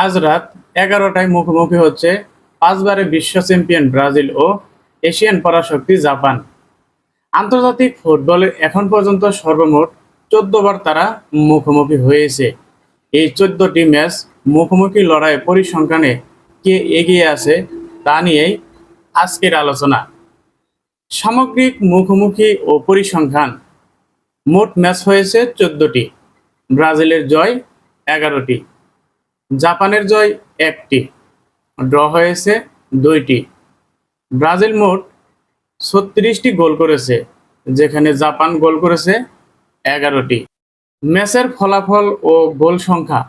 আজ রাত 11টায় মুখোমুখি হচ্ছে পাঁচবারের বিশ্ব চ্যাম্পিয়ন ব্রাজিল ও এশিয়ান পরাশক্তি জাপান। আন্তর্জাতিক ফুটবলে এখন পর্যন্ত সর্বমোট 14বার তারা মুখোমুখি হয়েছে। এই 14টি ম্যাচ মুখোমুখি লড়াইয়ের পরিসংখ্যানে কে এগিয়ে আছে তা নিয়েই আজকের আলোচনা। সামগ্রিক মুখোমুখি ও পরিসংখ্যান: মোট ম্যাচ হয়েছে 14টি, ব্রাজিলের জয় 11টি, জাপানের জয় 1টি, ড্র হয়েছে 2টি। ব্রাজিল মোট 36টি গোল করেছে, যেখানে জাপান গোল করেছে 11টি। ম্যাচের ফলাফল ও গোল সংখ্যা: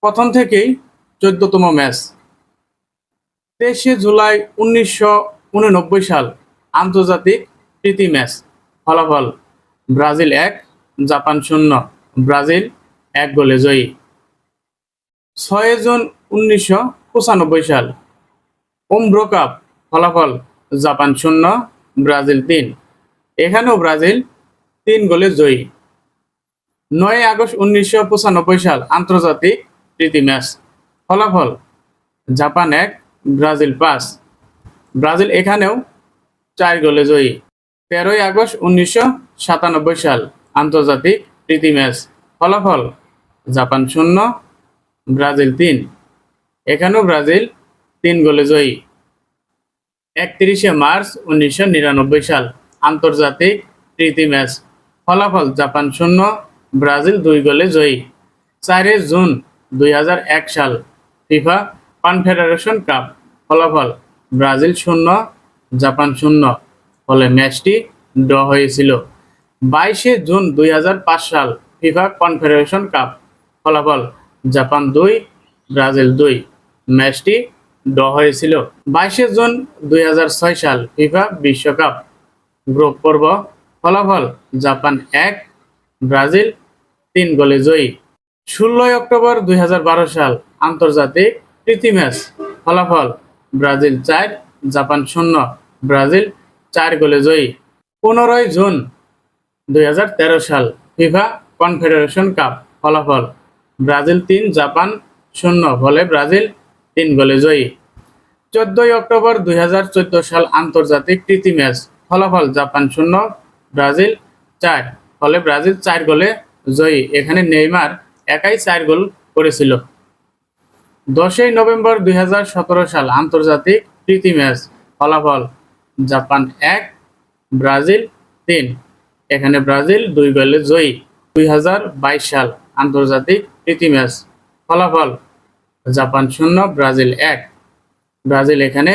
প্রথম থেকেই 14তম ম্যাচ 23শে জুলাই 1989 সাল, আন্তর্জাতিক প্রীতি ম্যাচ। ফলাফল: ব্রাজিল 1, জাপান 0, ব্রাজিল 1 গোলে জয়ী। 6 জুন 1995 সাল, উমব্রো কাপ। ফলাফল: জাপান 0, ব্রাজিল 3, এখানেও ব্রাজিল 3 গোলে জয়ী। 9 আগস্ট 1995 সাল, আন্তর্জাতিক প্রীতি ম্যাচ। ফলাফল: জাপান 1, ব্রাজিল 5, ব্রাজিল এখানেও 4 গোলে জয়ী। 13 আগস্ট 1997 সাল, আন্তর্জাতিক প্রীতি ম্যাচ। ফলাফল: জাপান 0, ব্রাজিল 3, এখানেও ব্রাজিল 3 গোলে জয়ী। 31শে মার্চ 1999 সাল, আন্তর্জাতিক প্রীতি ম্যাচ। ফলাফল: জাপান 0, ব্রাজিল 2 গোলে জয়ী। 4 জুন 2001 সাল, ফিফা কনফেডারেশন কাপ। ফলাফল: ব্রাজিল 0, জাপান 0, ফলে ম্যাচটি ড্র হয়েছিল। 22শে জুন 2005 সাল, ফিফা কনফেডারেশন কাপ। ফলাফল: জাপান 2, ব্রাজিল 2, ম্যাচটি ড্র হয়েছিল। 22শে জুন 2006 সাল, ফিফা বিশ্বকাপ গ্রুপ পর্ব। ফলাফল: জাপান 1, ব্রাজিল 3 গোলে জয়ী। 16 অক্টোবর 2012 সাল, আন্তর্জাতিক প্রীতি ম্যাচ। ফলাফল: ব্রাজিল 4, জাপান 0, ব্রাজিল 4 গোলে জয়ী। 15 জুন 2013 সাল, ফিফা কনফেডারেশন কাপ। ফলাফল: ব্রাজিল 3, জাপান 0, ফলে ব্রাজিল 3 গোলে জয়ী। 14 অক্টোবর 2014 সাল, আন্তর্জাতিক প্রীতি ম্যাচ। ফলাফল: জাপান 0, ব্রাজিল 4, ফলে ব্রাজিল 4 গোলে জয়ী। এখানে নেইমার একাই 4 গোল করেছিল। 10 নভেম্বর 2017 সাল, আন্তর্জাতিক প্রীতি ম্যাচ। ফলাফল: জাপান 1, ব্রাজিল 3, এখানে ব্রাজিল 2 গোলে জয়ী। 2022 সাল, আন্তর্জাতিক প্রীতি ম্যাচ। ফলাফল: জাপান 0, ব্রাজিল 1, ব্রাজিল এখানে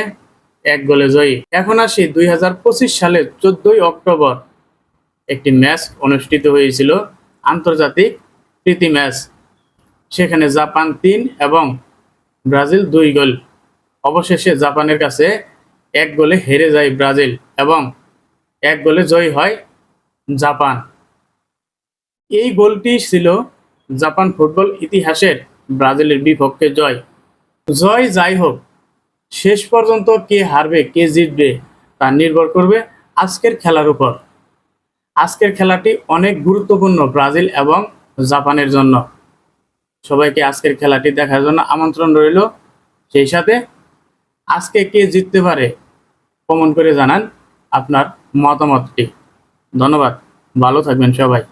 1 গোলে জয়ী। এখন আসি 2025 সালের 14 অক্টোবর একটি ম্যাচ অনুষ্ঠিত হয়েছিল, আন্তর্জাতিক প্রীতি ম্যাচ। সেখানে জাপান 3 এবং ব্রাজিল 2 গোল। অবশেষে জাপানের কাছে 1 গোলে হেরে যায় ব্রাজিল এবং 1 গোলে জয়ী হয় জাপান। এই গোলটি ছিল জাপান ফুটবল ইতিহাসের ব্রাজিলের বিপক্ষে জয়। জয় যাই হোক, শেষ পর্যন্ত কে হারবে কে জিতবে তা নির্ভর করবে আজকের খেলার উপর। আজকের খেলাটি অনেক গুরুত্বপূর্ণ ব্রাজিল এবং জাপানের জন্য। সবাইকে আজকের খেলাটি দেখার জন্য আমন্ত্রণ রইল। সেই সাথে আজকে কে জিততে পারে কমেন্ট করে জানান আপনার মতামতটি। ধন্যবাদ, ভালো থাকবেন সবাই।